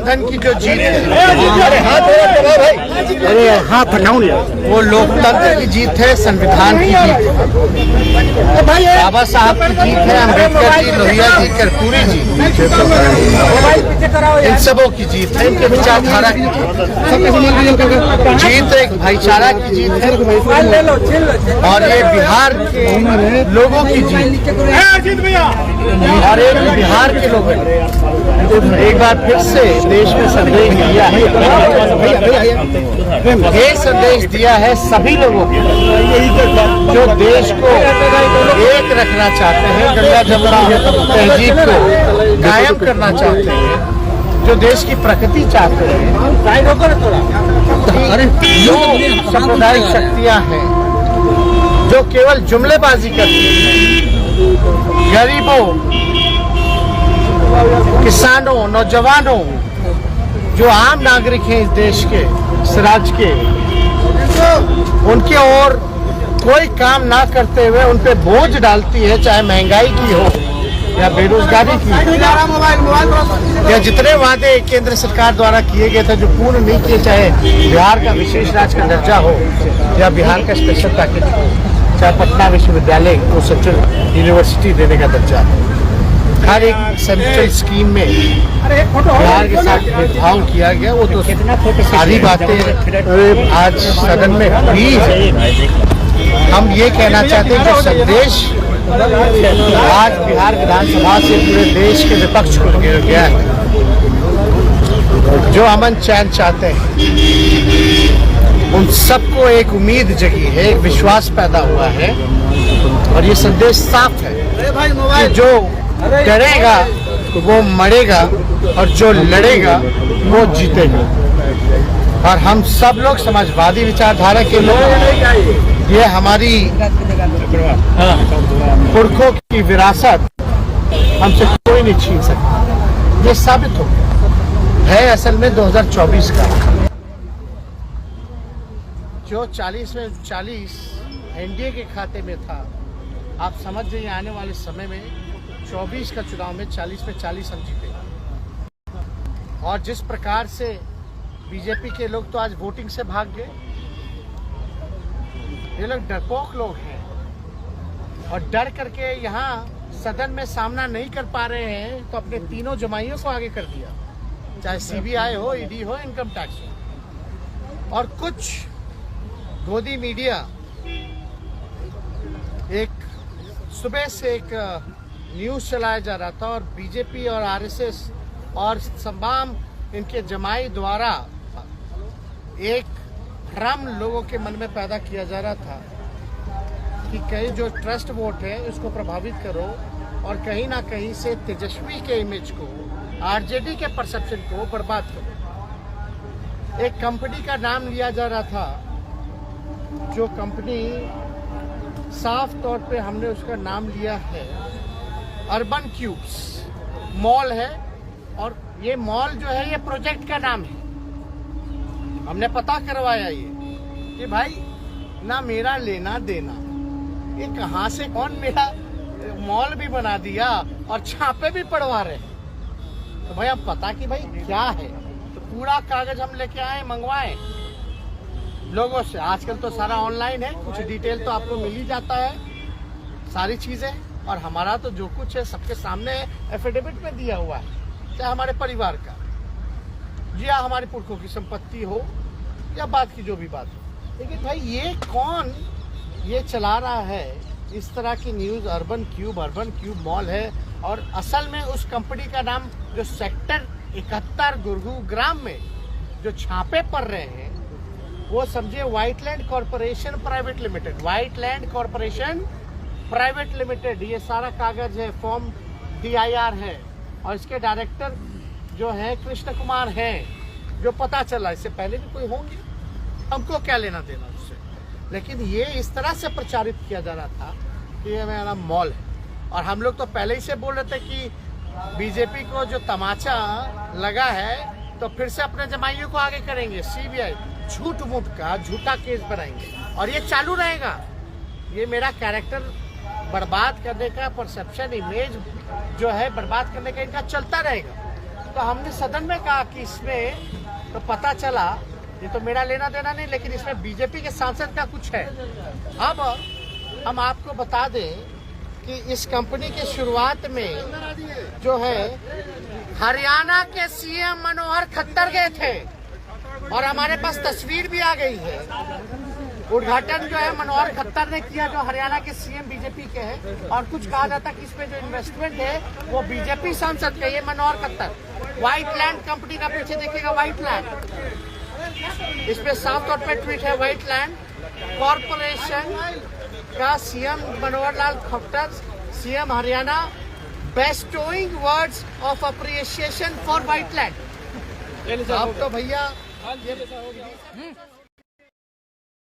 गठबंधन की जो जीत है, वो लोकतंत्र की जीत है, संविधान की जीत है, बाबा साहब की जीत है, अम्बेडकर जी, लोहिया जी, कर्पूरी जी, इन सबों की जीत है, इनके विचारधारा की जीत, एक भाईचारा की जीत है और ये बिहार के लोगों की जीत और एक बिहार के लोगों ने एक बार फिर से देश में संदेश दिया है, ये संदेश दिया है सभी लोगों को जो देश को एक रखना चाहते हैं, गंगा जमुना तहजीब को कायम करना चाहते हैं, जो देश की प्रकृति चाहते हैं, जो सांप्रदायिक शक्तियां हैं जो केवल जुमलेबाजी करती हैं, गरीबों, किसानों, नौजवानों, जो आम नागरिक हैं इस देश के, इस राज्य के, उनके और कोई काम ना करते हुए उन पे बोझ डालती है, चाहे महंगाई की हो या बेरोजगारी की, या जितने वादे केंद्र सरकार द्वारा किए गए थे जो पूर्ण नहीं किए, चाहे बिहार का विशेष राज्य का दर्जा हो या बिहार का स्पेशल पैकेज हो, चाहे पटना विश्वविद्यालय को सेंट्रल यूनिवर्सिटी देने का दर्जा हो, हर एक सेंट्रल स्कीम में बिहार के साथ भेदभाव किया गया। वो तो सारी बातें आज सदन में हुई है। हम ये कहना चाहते हैं कि संदेश आज बिहार विधानसभा से पूरे देश के विपक्ष को गया है, जो अमन चैन चाहते हैं, उन सबको एक उम्मीद जगी है, एक विश्वास पैदा हुआ है और ये संदेश साफ है कि जो डरेगा वो मरेगा और जो लड़ेगा वो जीतेगा। और हम सब लोग समाजवादी विचारधारा के लोग, ये हमारी पुरखों की विरासत हमसे कोई नहीं छीन सकता। ये साबित हो गया है असल में 2024 का, जो 40 में 40 एनडीए के खाते में था, आप समझ जाइए आने वाले समय में 24 का चुनाव में 40 में 40 हम जीतेंगे। और जिस प्रकार से बीजेपी के लोग तो आज वोटिंग से भाग गए, ये लोग डरपोक लोग हैं और डर करके यहाँ सदन में सामना नहीं कर पा रहे हैं, तो अपने तीनों जमाइयों को आगे कर दिया, चाहे सीबीआई हो, ईडी हो, इनकम टैक्स हो। और कुछ गोदी मीडिया एक सुबह से एक न्यूज़ चलाया जा रहा था और बीजेपी और आरएसएस और तमाम इनके जमाई द्वारा एक भ्रम लोगों के मन में पैदा किया जा रहा था कि कहीं जो ट्रस्ट वोट है उसको प्रभावित करो और कहीं ना कहीं से तेजस्वी के इमेज को, आरजेडी के परसेप्शन को बर्बाद करो। एक कंपनी का नाम लिया जा रहा था, जो कंपनी साफ तौर पे हमने उसका नाम लिया है अर्बन क्यूब्स मॉल है, और ये मॉल जो है ये प्रोजेक्ट का नाम है। हमने पता करवाया ये कि भाई ना मेरा लेना देना, ये कहाँ से कौन मेरा मॉल भी बना दिया और छापे भी पड़वा रहे हैं। तो भाई अब पता कि भाई क्या है, तो पूरा कागज हम लेके आए, मंगवाए लोगों से। आजकल तो सारा ऑनलाइन है, कुछ डिटेल तो आपको मिल ही जाता है सारी चीजें, और हमारा तो जो कुछ है सबके सामने एफिडेविट में दिया हुआ है, चाहे हमारे परिवार का या हमारे पुरखों की संपत्ति हो या बात की जो भी बात हो। लेकिन भाई ये कौन ये चला रहा है इस तरह की न्यूज़, अर्बन क्यूब मॉल है, और असल में उस कंपनी का नाम जो सेक्टर 71 गुरुग्राम में जो छापे पड़ रहे हैं वो समझिए व्हाइटलैंड कॉर्पोरेशन प्राइवेट लिमिटेड, ये सारा कागज है, फॉर्म DIR है, और इसके डायरेक्टर जो है कृष्ण कुमार है, जो पता चला। इससे पहले भी कोई होंगे, हमको क्या लेना देना उससे। लेकिन ये इस तरह से प्रचारित किया जा रहा था कि ये मेरा मॉल है, और हम लोग तो पहले ही से बोल रहे थे कि बीजेपी को जो तमाचा लगा है तो फिर से अपने जमाइयों को आगे करेंगे, सीबीआई झूठ मूठ का झूठा केस बनाएंगे, और ये चालू रहेगा। ये मेरा कैरेक्टर बर्बाद करने का, परसेप्शन, इमेज जो है बर्बाद करने का इनका चलता रहेगा। तो हमने सदन में कहा कि इसमें तो पता चला, ये तो मेरा लेना देना नहीं, लेकिन इसमें बीजेपी के सांसद का कुछ है। अब हम आपको बता दें कि इस कंपनी के शुरुआत में जो है हरियाणा के सीएम मनोहर खट्टर गए थे और हमारे पास तस्वीर भी आ गई है। उद्घाटन जो है मनोहर खट्टर ने किया, जो हरियाणा के सीएम बीजेपी के हैं, और कुछ कहा जाता है कि इसमें जो इन्वेस्टमेंट है वो बीजेपी सांसद का, ये मनोहर खट्टर। व्हाइट लैंड कंपनी का पीछे देखिएगा, व्हाइट लैंड, इसमें साफ तौर पर ट्वीट है, व्हाइट लैंड कॉरपोरेशन का CM Manohar Lal Khattar, CM Haryana, bestowing words of appreciation for white land. अब तो भैया